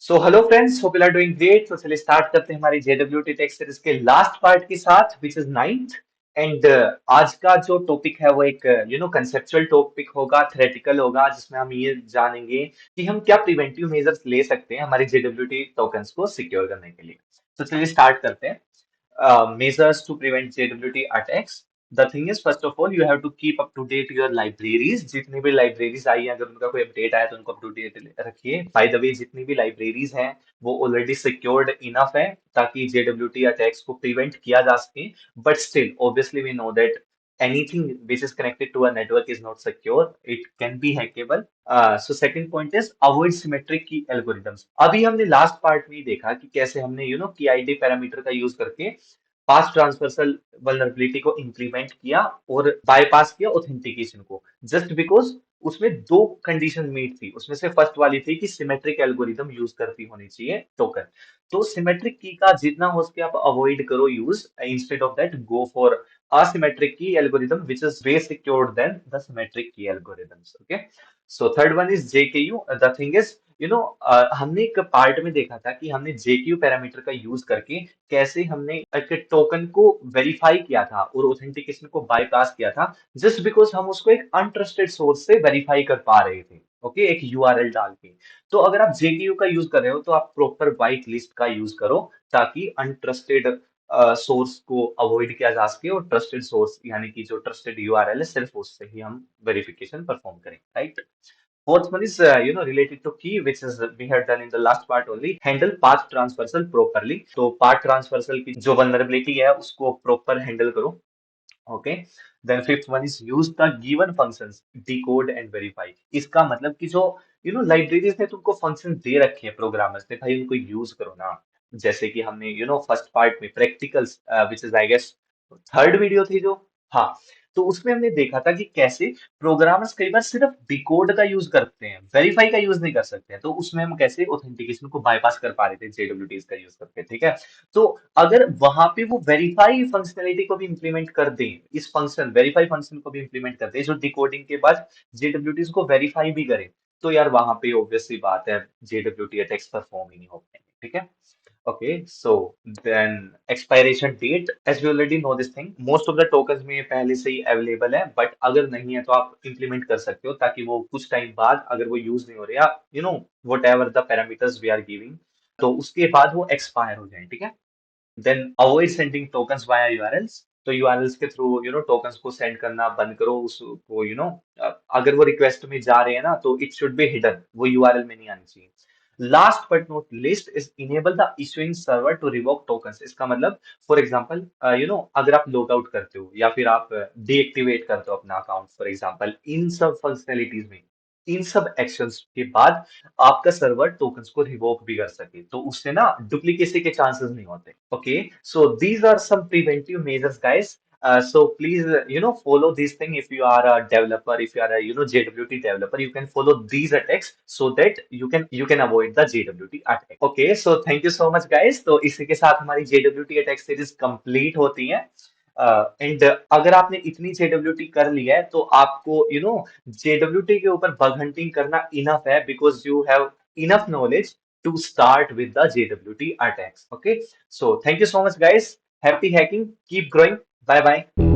So hello friends, hope you are doing great. तो चलिए start करते हैं हमारी JWT टेक सीरीज के लास्ट पार्ट के साथ, विच इज नाइन्थ। एंड आज का जो टॉपिक है वो एक कंसेप्चुअल टॉपिक होगा, थ्योरेटिकल होगा, जिसमें हम ये जानेंगे कि हम क्या प्रिवेंटिव मेजर्स ले सकते हैं हमारे JWT टोकन्स को सिक्योर करने के लिए। तो चलिए स्टार्ट करते हैं। Measures to prevent JWT attacks. The thing is, first of all, you have to keep up to date your libraries. जितनी भी libraries आई हैं, अगर उनका कोई अपडेट आया तो उनको up to date रखिए. By the way, जितनी भी libraries हैं वो already secured enough है ताकि JWT attacks को prevent किया जा सके. But still, obviously, we know that anything which is connected to a network is not secure. It can be hackable. So second point is avoid symmetric key algorithms. अभी हमने last part में ही देखा कि कैसे हमने PID पैरामीटर का use करके पास transversal vulnerability को इंप्लीमेंट किया और बाईपास किया ऑथेंटिकेशन को, जस्ट बिकॉज उसमें दो कंडीशन मीट थी। उसमें से फर्स्ट वाली थी कि सिमेट्रिक एल्गोरिदम यूज करती होनी चाहिए टोकन। तो सिमेट्रिक की का जितना हो सके आप अवॉइड करो use, instead of that go for asymmetric key algorithm which is way secured than the symmetric key algorithms. Okay, so third one is JKU. The thing is, हमने एक पार्ट में देखा था कि हमने JKU पैरामीटर का use करके कैसे हमने एक टोकन को वेरीफाई किया था और ऑथेंटिकेशन को बाईपास किया था, जस्ट बिकॉज हम उसको एक अनट्रस्टेड सोर्स से वेरीफाई कर पा रहे थे। ओके, एक यूआरएल डाल के। तो अगर आप JKU का यूज कर रहे हो तो आप प्रॉपर व्हाइट लिस्ट का यूज करो ताकि अनट्रस्टेड सोर्स को अवॉइड किया जा सके और ट्रस्टेड सोर्स यानी कि जो ट्रस्टेड यूआरएल है सिर्फ उससे ही हम वेरिफिकेशन परफॉर्म करें, right. Fourth one is, related to key, which is we had done in the last part only. Handle path transversal properly. तो path transversal की जो vulnerability है उसको proper handle करो. Okay. Then fifth one is use the given functions, decode and verify. इसका मतलब कि जो libraries ने तुमको functions दे रखे हैं प्रोग्रामर्स ने, भाई उनको यूज करो ना। जैसे कि हमने फर्स्ट पार्ट में practicals, which is I guess third video थी जो, हाँ, तो उसमें हमने देखा था कि कैसे प्रोग्रामर्स कई बार सिर्फ डिकोड का यूज करते हैं, वेरीफाई का यूज नहीं कर सकते हैं। तो उसमें हम कैसे ऑथेंटिकेशन को बाईपास कर पा रहे थे JWTs का यूज करके, ठीक है। तो अगर वहां पे वो वेरीफाई फंक्शनैलिटी को भी इंप्लीमेंट कर दें, इस फंक्शन वेरीफाई फंक्शन को भी इंप्लीमेंट कर दें जो डिकोडिंग के बाद JWTs को वेरीफाई भी करे, तो यार वहां पे ऑब्वियसली बात है JWT अटैक्स परफॉर्म ही नहीं हो पाएंगे, ठीक है। Okay, so then expiration date, as we already know this thing, most of the tokens में ये पहले से ही अवेलेबल है, बट अगर नहीं है तो आप इंप्लीमेंट कर सकते हो ताकि वो कुछ टाइम बाद अगर वो यूज नहीं हो रहे, या whatever the parameters we are giving, तो उसके बाद वो एक्सपायर हो जाए, ठीक है। Then avoid sending tokens via URLs. तो यूआरएल्स के थ्रू टोकन्स को सेंड करना बंद करो, उसको अगर वो रिक्वेस्ट में जा रहे हैं ना तो इट शुड बी हिडन, वो यूआरएल में नहीं आनी चाहिए। Last but not least is enable the issuing server to revoke tokens. इसका मतलब फॉर एग्जांपल अगर आप लॉग आउट करते हो या फिर आप डीएक्टिवेट करते हो अपना अकाउंट फॉर एग्जांपल, इन सब फंक्शनैलिटीज में, इन सब एक्शंस के बाद आपका सर्वर टोकन्स को रिवोक भी कर सके, तो उससे ना डुप्लीकेसी के चांसेस नहीं होते। Okay, so these are some preventive measures guys. So please, follow these thing. If you are a developer, if you are a JWT developer, you can follow these attacks so that you can avoid the JWT attack. Okay, so thank you so much guys. तो इसी के साथ हमारी JWT attack series complete होती है। And अगर आपने इतनी JWT कर ली है तो आपको JWT के ऊपर बग हंटिंग करना इनफ है, because you have enough knowledge to start with the JWT attacks. Okay, so thank you so much, guys. Happy hacking. Keep growing. Bye bye.